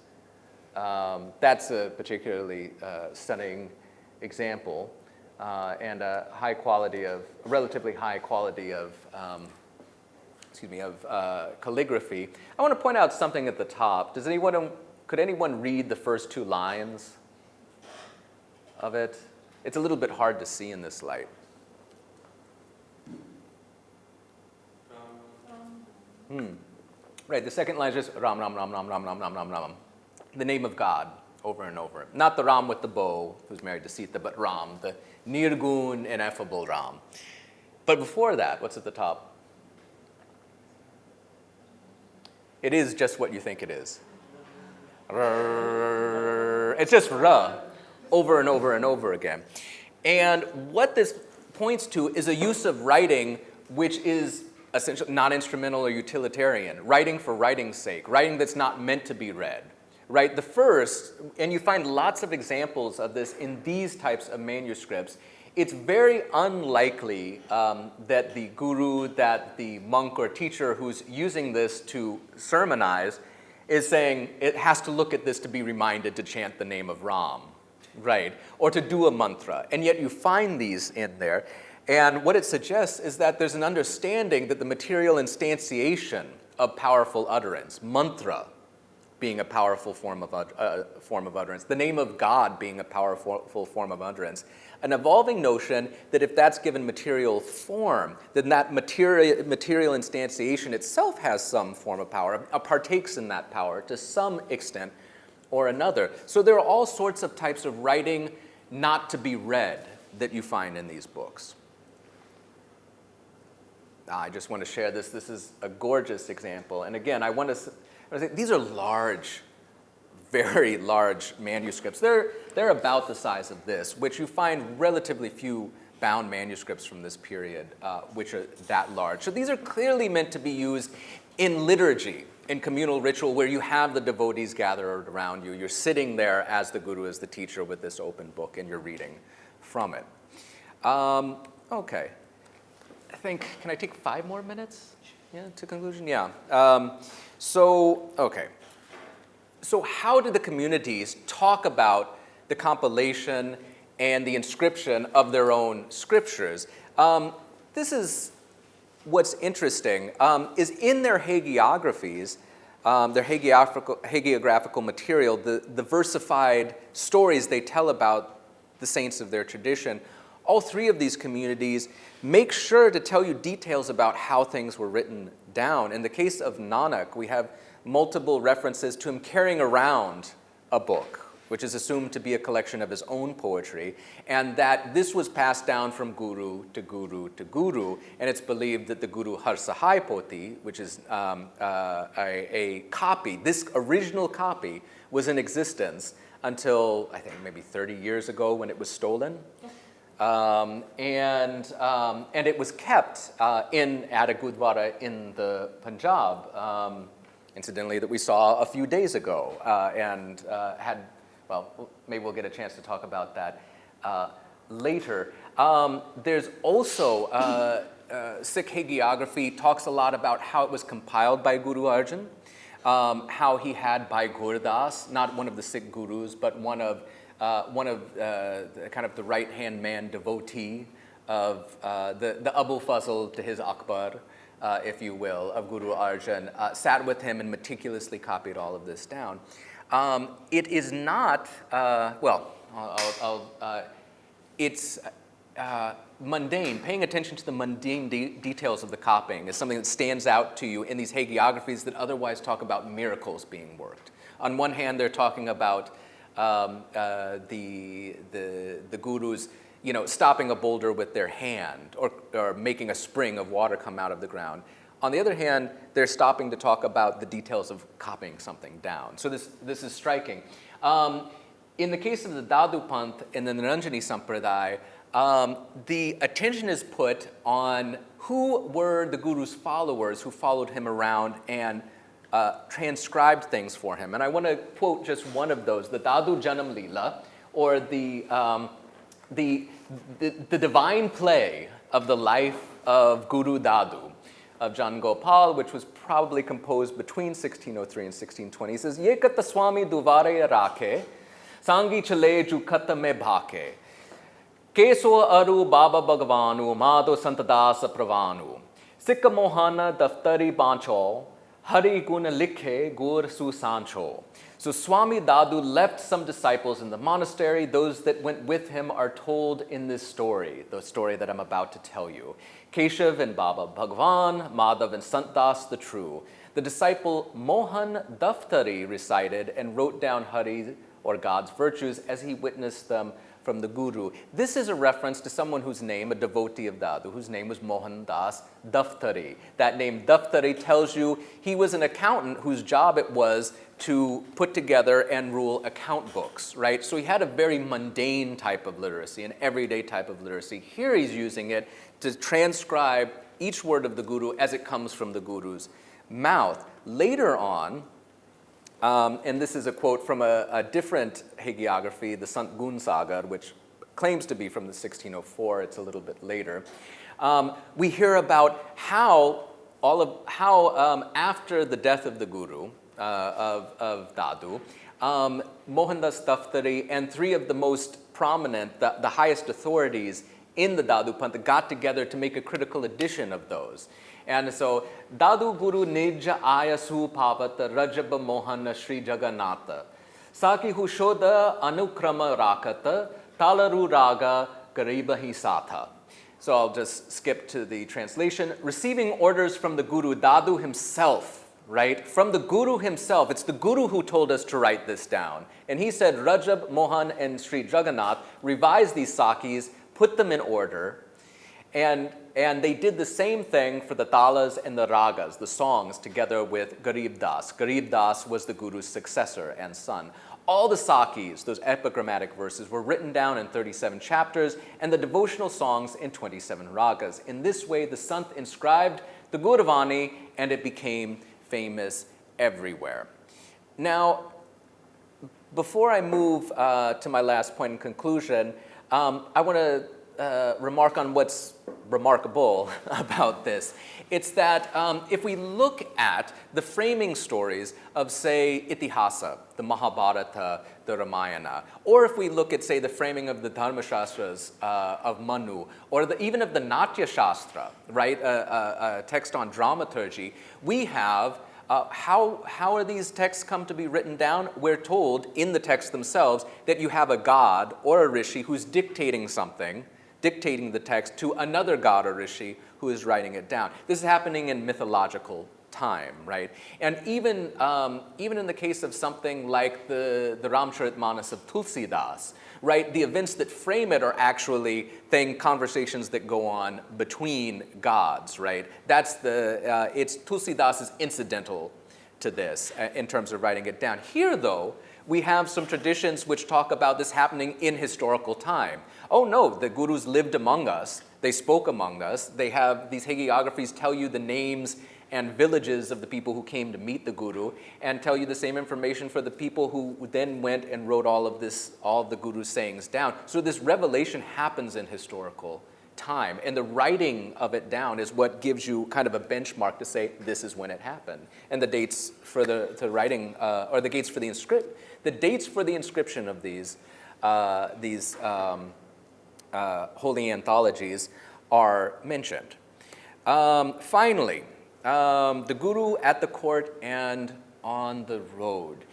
that's a particularly stunning example, and a relatively high quality of calligraphy. I want to point out something at the top. Does anyone Could anyone read the first 2 lines of it? It's a little bit hard to see in this light. Right, the second line is just Ram, Ram, Ram, Ram, Ram, Ram, Ram, Ram, Ram. The name of God, over and over. Not the Ram with the bow, who's married to Sita, but Ram, the Nirgun, ineffable Ram. But before that, what's at the top? It is just what you think it is. It's just Ra, over and over and over again. And what this points to is a use of writing which is essentially non-instrumental or utilitarian, writing for writing's sake, writing that's not meant to be read. Right, the first, and you find lots of examples of this in these types of manuscripts, it's very unlikely that the guru, that the monk or teacher who's using this to sermonize is saying it has to look at this to be reminded to chant the name of Ram, right, or to do a mantra. And yet you find these in there. And what it suggests is that there's an understanding that the material instantiation of powerful utterance, mantra, being a powerful form of utterance, the name of God being a powerful form of utterance, an evolving notion that if that's given material form, then that material instantiation itself has some form of power, partakes in that power to some extent or another. So there are all sorts of types of writing not to be read that you find in these books. I just want to share this. This is a gorgeous example. And again, I want to say, these are large, very large manuscripts. They're about the size of this, which you find relatively few bound manuscripts from this period, which are that large. So these are clearly meant to be used in liturgy, in communal ritual, where you have the devotees gathered around you. You're sitting there as the guru, as the teacher, with this open book, and you're reading from it. Okay. I think, can I take 5 more minutes? Yeah, to conclusion? Yeah. Okay. So how did the communities talk about the compilation and the inscription of their own scriptures? This is what's interesting, is in their hagiographies, their hagiographical material, the versified stories they tell about the saints of their tradition, all 3 of these communities make sure to tell you details about how things were written down. In the case of Nanak, we have multiple references to him carrying around a book, which is assumed to be a collection of his own poetry, and that this was passed down from guru to guru to guru, and it's believed that the Guru Har Sahai Poti, which is a copy, this original copy was in existence until, I think, maybe 30 years ago when it was stolen. And it was kept at a Gurdwara in the Punjab, incidentally, that we saw a few days ago, and well, maybe we'll get a chance to talk about that later. There's also Sikh hagiography talks a lot about how it was compiled by Guru Arjan, how he had Bhai Gurdas, not one of the Sikh gurus, but one of kind of the right-hand man devotee of the Abu Fazl to his Akbar, if you will, of Guru Arjan, sat with him and meticulously copied all of this down. It is not, it's mundane. Paying attention to the mundane details of the copying is something that stands out to you in these hagiographies that otherwise talk about miracles being worked. On one hand, they're talking about the gurus, stopping a boulder with their hand or making a spring of water come out of the ground. On the other hand, they're stopping to talk about the details of copying something down. So this is striking. In the case of the Dadu Panth and the Niranjani Sampradaya, the attention is put on who were the guru's followers who followed him around and transcribed things for him. And I want to quote just one of those, the Dadu Janam Leela, or the divine play of the life of Guru Dadu, of Jan Gopal, which was probably composed between 1603 and 1620. He says, Ye kata swami duvare rakhe, sangi chale ju kata me bhake, keso aru baba bhagavanu, madho santadasa pravanu, sikka mohana daftari bancho, Hari guna likhe gur su sancho. So Swami Dadu left some disciples in the monastery. Those that went with him are told in this story, the story that I'm about to tell you. Keshav and Baba Bhagwan, Madhav and Sant Das the True. The disciple Mohan Daftari recited and wrote down Hari, or God's virtues, as he witnessed them from the Guru. This is a reference to someone whose name, a devotee of Dadu, whose name was Mohan Das Daftari. That name Daftari tells you he was an accountant whose job it was to put together and rule account books, right? So he had a very mundane type of literacy, an everyday type of literacy. Here he's using it to transcribe each word of the Guru as it comes from the Guru's mouth. Later on, and this is a quote from a different hagiography, the Sant Gun Sagar, which claims to be from the 1604. It's a little bit later. We hear about how after the death of the Guru, of Dadu, Mohandas Daftari and three of the most prominent, the highest authorities in the Dadu Pantha got together to make a critical edition of those. And so, Dadu Guru Nija Ayasu Pavata Rajaba Mohana Sri Jagannatha. Saki Hushoda Anukrama Rakata Talaru Raga Garibahi Satha. So I'll just skip to the translation. Receiving orders from the Guru, Dadu himself, right? From the Guru himself. It's the Guru who told us to write this down. And he said, Rajab, Mohan, and Sri Jagannath, revise these sakis, put them in order. And they did the same thing for the talas and the ragas, the songs, together with Garib Das. Garib Das was the Guru's successor and son. All the sakis, those epigrammatic verses, were written down in 37 chapters, and the devotional songs in 27 ragas. In this way, the Sant inscribed the Guruvani, and it became famous everywhere. Now, before I move to my last point in conclusion, I want to remark on what's remarkable about this. It's that if we look at the framing stories of, say, Itihasa, the Mahabharata, the Ramayana, or if we look at, say, the framing of the Dharmashastras of Manu, or even of the Natya Shastra, right, a text on dramaturgy, we have how are these texts come to be written down? We're told in the texts themselves that you have a god or a rishi who's dictating something, dictating the text to another god or rishi who is writing it down. This is happening in mythological time, right? And even in the case of something like the Ramcharitmanas of Tulsidas, right? The events that frame it are actually conversations that go on between gods, right? That's Tulsidas is incidental to this in terms of writing it down. Here, though, we have some traditions which talk about this happening in historical time. Oh no, the Gurus lived among us, they spoke among us, they have these hagiographies tell you the names and villages of the people who came to meet the Guru, and tell you the same information for the people who then went and wrote all of the Guru's sayings down. So this revelation happens in historical time, and the writing of it down is what gives you kind of a benchmark to say this is when it happened. And the dates for the writing, or the dates for the inscription of these holy anthologies are mentioned. Finally, the Guru at the court and on the road.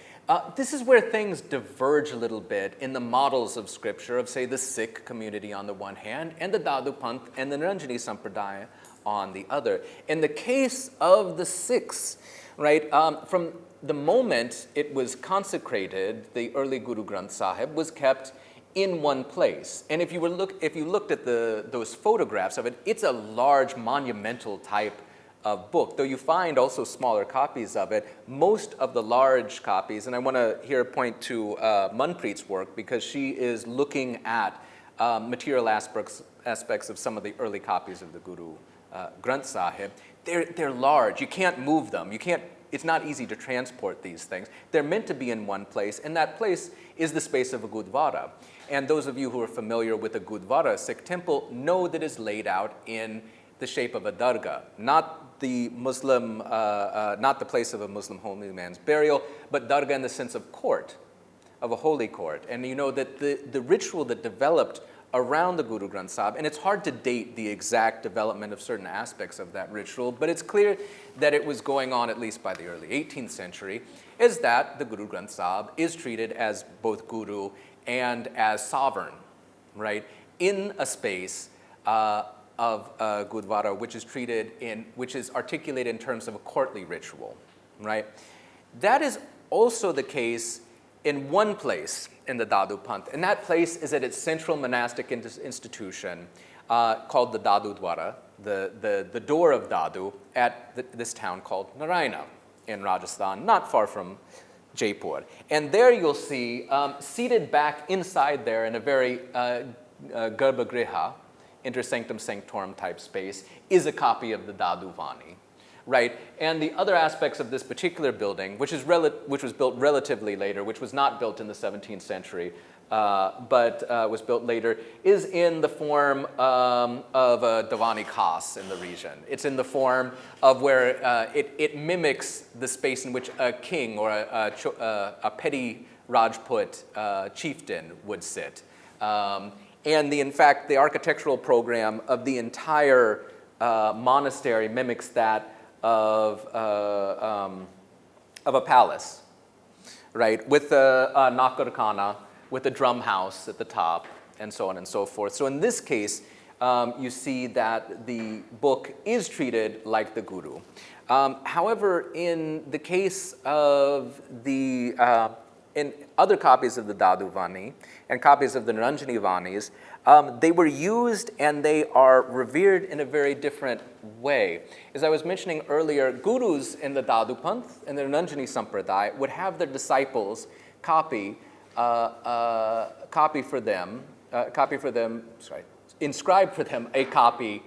This is where things diverge a little bit in the models of scripture of, say, the Sikh community on the one hand, and the Dadu Panth and the Niranjani Sampradaya on the other. In the case of the Sikhs, right, from the moment it was consecrated, the early Guru Granth Sahib was kept in one place. And if you looked at those photographs of it, it's a large monumental type of book, though you find also smaller copies of it. Most of the large copies, and I want to here point to Manpreet's work, because she is looking at material aspects of some of the early copies of the Guru Granth Sahib. They're large. You can't move them. It's not easy to transport these things. They're meant to be in one place, and that place is the space of a Gurdwara. And those of you who are familiar with a Gurdwara, a Sikh temple, know that it's laid out in the shape of a dargah, not the place of a Muslim holy man's burial, but dargah in the sense of court, of a holy court. And you know that the ritual that developed around the Guru Granth Sahib, and it's hard to date the exact development of certain aspects of that ritual, but it's clear that it was going on at least by the early 18th century, is that the Guru Granth Sahib is treated as both guru and as sovereign, right, in a space of Gurdwara, which is articulated in terms of a courtly ritual, right? That is also the case in one place in the Dadu Panth, and that place is at its central monastic institution called the Dadu Dwara, the door of Dadu, at this town called Narayana in Rajasthan, not far from Jaipur. And there you'll see, seated back inside there in a very Garbhagriha, inter sanctum sanctorum type space, is a copy of the Dadu Vani, right? And the other aspects of this particular building, which was built relatively later, which was not built in the 17th century, but was built later, is in the form of a Davani Khas in the region. It's in the form of where it mimics the space in which a king or a petty Rajput chieftain would sit. And in fact, the architectural program of the entire monastery mimics that of a palace, right? With a nakarkhana, with a drum house at the top, and so on and so forth. So in this case, you see that the book is treated like the guru. However, in the case of in other copies of the Dadu Vani and copies of the Niranjani Vanis, they were used and they are revered in a very different way. As I was mentioning earlier, gurus in the Dadu Panth and the Niranjani Sampradaya would have their disciples inscribe for them a copy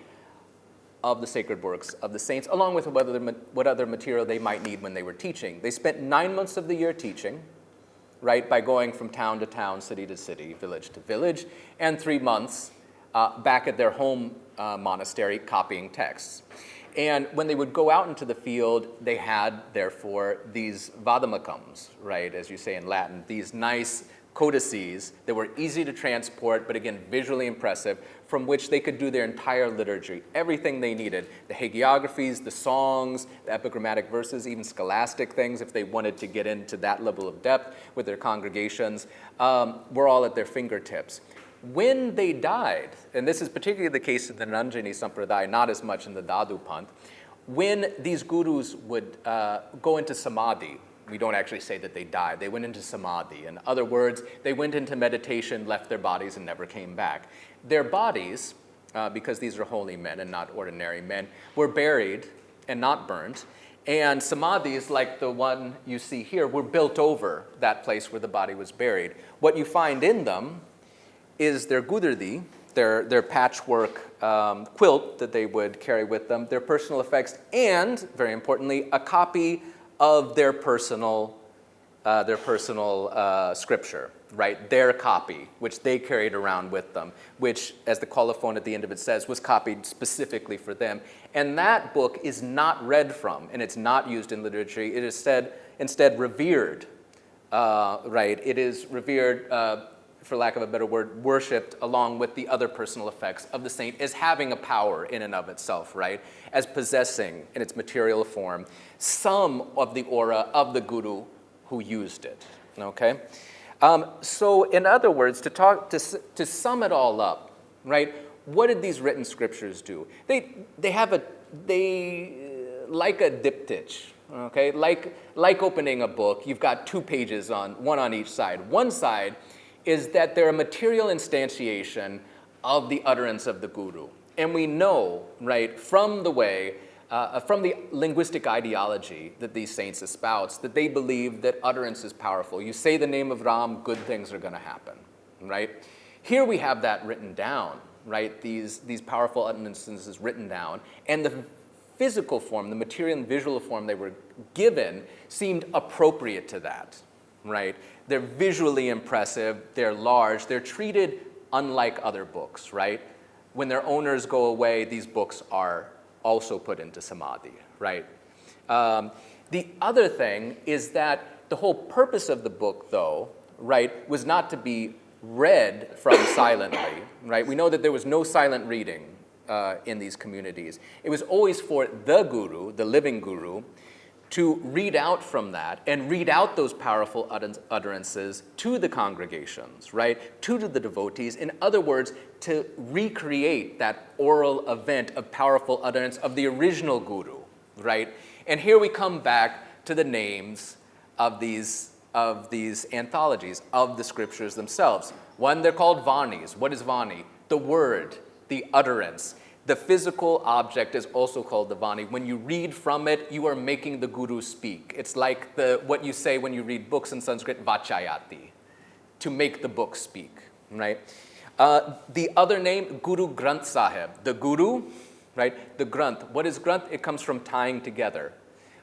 of the sacred works of the saints, along with what other material they might need when they were teaching. They spent 9 months of the year teaching, right, by going from town to town, city to city, village to village, and 3 months back at their home monastery copying texts. And when they would go out into the field, they had, therefore, these vadamakams, right, as you say in Latin, these nice codices that were easy to transport, but again, visually impressive, from which they could do their entire liturgy, everything they needed, the hagiographies, the songs, the epigrammatic verses, even scholastic things, if they wanted to get into that level of depth with their congregations, were all at their fingertips. When they died, and this is particularly the case in the Niranjani Sampradaya, not as much in the Dadu Panth, when these gurus would go into samadhi, we don't actually say that they died, they went into samadhi. In other words, they went into meditation, left their bodies, and never came back. Their bodies, because these are holy men and not ordinary men, were buried and not burned. And samadhis, like the one you see here, were built over that place where the body was buried. What you find in them is their gudurdi, their patchwork quilt that they would carry with them, their personal effects, and, very importantly, a copy of their personal scripture, right? Their copy, which they carried around with them, which, as the colophon at the end of it says, was copied specifically for them. And that book is not read from, and it's not used in literature. It is instead revered, right? It is revered, for lack of a better word, worshipped along with the other personal effects of the saint as having a power in and of itself, right? As possessing, in its material form, some of the aura of the guru who used it, okay? So in other words, to sum it all up, right, what did these written scriptures do? They like a diptych, okay? Like opening a book, you've got 2 pages one on each side. One side is that they're a material instantiation of the utterance of the guru. And we know, right, from the linguistic ideology that these saints espouse, that they believe that utterance is powerful. You say the name of Ram, good things are going to happen, right? Here we have that written down, right? These powerful utterances written down, and the physical form, the material and visual form they were given seemed appropriate to that, right? They're visually impressive, they're large, they're treated unlike other books, right? When their owners go away, these books are also put into samadhi, right? The other thing is that the whole purpose of the book, though, right, was not to be read from silently, right? We know that there was no silent reading in these communities. It was always for the guru, the living guru, to read out from that and read out those powerful utterances to the congregations, right? To the devotees. In other words, to recreate that oral event of powerful utterance of the original guru, right? And here we come back to the names of these anthologies, of the scriptures themselves. One, they're called Vanis. What is Vani? The word, the utterance. The physical object is also called the Vani. When you read from it, you are making the guru speak. It's like what you say when you read books in Sanskrit, vachayati, to make the book speak, right? The other name, Guru Granth Sahib. The guru, right? The Granth. What is Granth? It comes from tying together,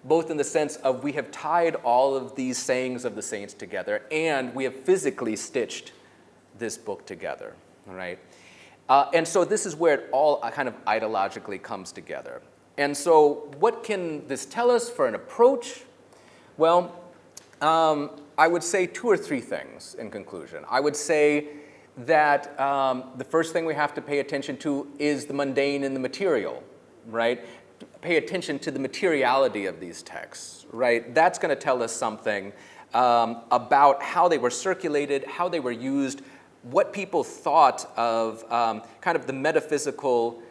both in the sense of we have tied all of these sayings of the saints together, and we have physically stitched this book together, all right? And so this is where it all kind of ideologically comes together. And so what can this tell us for an approach? Well, I would say 2 or 3 things in conclusion. I would say that the first thing we have to pay attention to is the mundane and the material, right? Pay attention to the materiality of these texts, right? That's going to tell us something about how they were circulated, how they were used, what people thought of kind of the metaphysical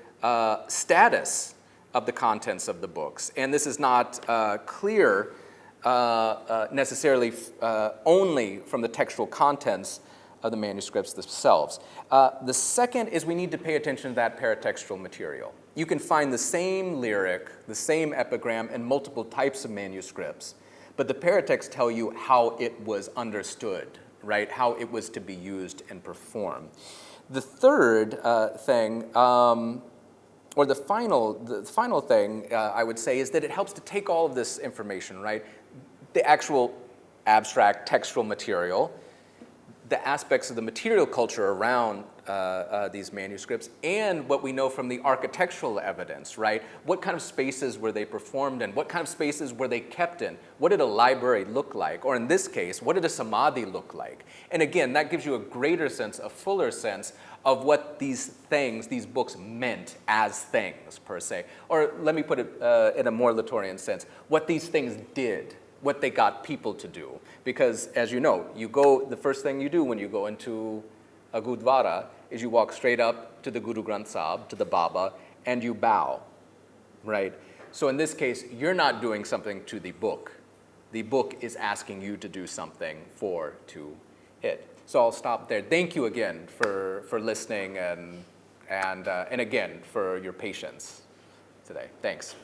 status of the contents of the books. And this is not clear necessarily only from the textual contents of the manuscripts themselves. The second is we need to pay attention to that paratextual material. You can find the same lyric, the same epigram in multiple types of manuscripts, but the paratexts tell you how it was understood, right? How it was to be used and performed. The third thing, or the final thing I would say is that it helps to take all of this information, right? The actual abstract textual material, the aspects of the material culture around these manuscripts, and what we know from the architectural evidence, right? What kind of spaces were they performed in? What kind of spaces were they kept in? What did a library look like? Or in this case, what did a samadhi look like? And again, that gives you a greater sense, a fuller sense of what these things, these books meant as things, per se. Or let me put it in a more Latourian sense, what these things did, what they got people to do. Because as you know, the first thing you do when you go into a Gurdwara is you walk straight up to the Guru Granth Sahib, to the Baba, and you bow, right? So in this case, you're not doing something to the book. The book is asking you to do something to it. So I'll stop there. Thank you again for listening and again for your patience today. Thanks.